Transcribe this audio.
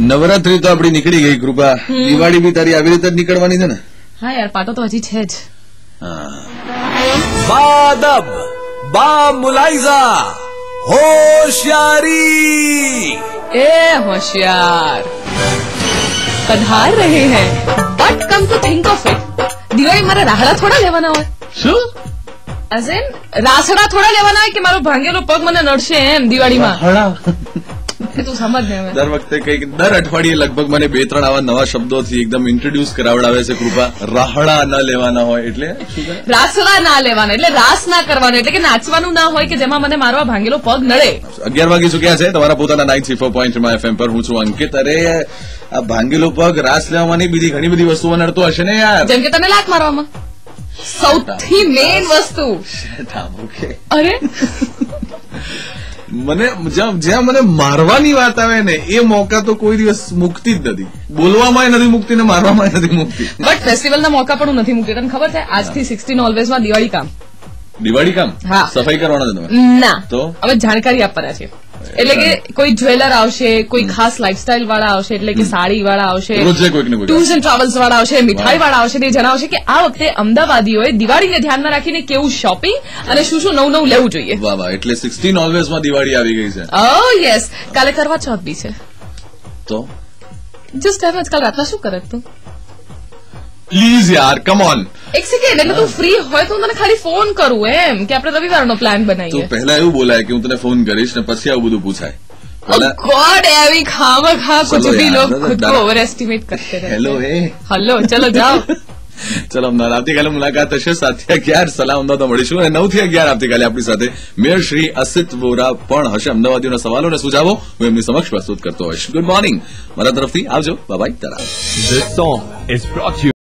નવરાત્રી તો આપડી નીકળી ગઈ કૃપા. દિવાળી બી તારી આવી રીતે જ નીકળવાની છે ને? હા યાર, પાટો તો હજી છે જ. બાદબ બા મુલાઈઝા હોશિયારી ए होशियार पधार रहे हैं, but come to think of it, Diwali मारे રાહડા થોડા લેવાના હોય. શું? એઝ ઇન રાસડા થોડા લેવાના હોય કે મારો ભાંગેલો પગ મને નડશે એમ દિવાળીમાં. તું સમજ ને હવે. દર વખતે કઈક દર અઠવાડિયે લગભગ મને 2-3 આવા નવા શબ્દોથી એકદમ ઇન્ટ્રોડ્યુસ કરાવડાવે છે કૃપા. રાહડા ન લેવાના હોય એટલે રાસડા ના લેવાના એટલે રાસ ના કરવાનો, એટલે કે નાચવાનું ના હોય કે જેમાં મને મારો ભાંગેલો પગ નડે. 11 વાગી ચુક્યા છે તમારા પોતાના 94.3 FM પર. હું છું અંકિત. અરે આ ભાંગેલો પગ રાસ લેવામાં બીજી ઘણી બધી વસ્તુઓ નડતો હશે ને યાર. જેમ કે તને લાત મારવામાં સૌથી મેઇન વસ્તુ. અરે મને જ્યાં મને મારવાની વાત આવે ને એ મોકા તો કોઈ દિવસ મુકતી જ નથી. બોલવામાં નથી મુકતી ને મારવામાં નથી મુકતી. બટ ફેસ્ટિવલના મોકા પણ હું નથી મૂકતી. તને ખબર છે આજથી 16 ઓલવેઝમાં દિવાળી કામ. દિવાળી કામ? હા. સફાઈ કરવાના છે તમે? ના, તો હવે જાણકારી આપવાના છે. એટલે કે કોઈ જ્વેલર આવશે, કોઈ ખાસ લાઇફસ્ટાઇલ વાળા આવશે, એટલે કે સાડી વાળા આવશે, ટૂર્સ એન્ડ ટ્રાવેલ્સ વાળા આવશે, મીઠાઈ વાળા આવશે. તે જણાવશે કે આ વખતે અમદાવાદીઓએ દિવાળીને ધ્યાનમાં રાખીને કેવું શોપિંગ અને શું શું નવું નવું લેવું જોઈએ. વાહ વાહ, એટલે 16 ઓલવેઝમાં દિવાળી આવી ગઈ છે. ઓહ યસ, કાલે કરવા ચોથ બી છે. તો જસ્ટ એમ જ કાલ રાતના શું કરે તું? પ્લીઝ યાર, કમ ઓન. એક સેકન્ડ, એટલે તું ફ્રી હોય તો હું તને ખાલી ફોન કરું એમ કે આપણે રવિવારનો પ્લાન તો બનાવીએ. પહેલા એવું બોલાય કે હું તને ફોન કરીશ ને પછી આવું બધું પૂછાય. गॉड एवी खामखा कुछ भी लोग खुद को ओवर एस्टिमेट करते रहते हैं. હેલો હે हेलो, चलो जाओ. ચલો અમદાવાદ આવતીકાલે મુલાકાત થશે. 7:11 સલાહ અમદાવાદ મળીશું અને 9:11 આવતીકાલે આપણી સાથે મેયર શ્રી અસિત વોરા પણ હશે. અમદાવાદીઓના સવાલો અને સુઝાવો હું એમની સમક્ષ પ્રસ્તુત કરતો હોઈશ. ગુડ મોર્નિંગ મારા તરફથી, આવજો. Bye bye. This song is brought to you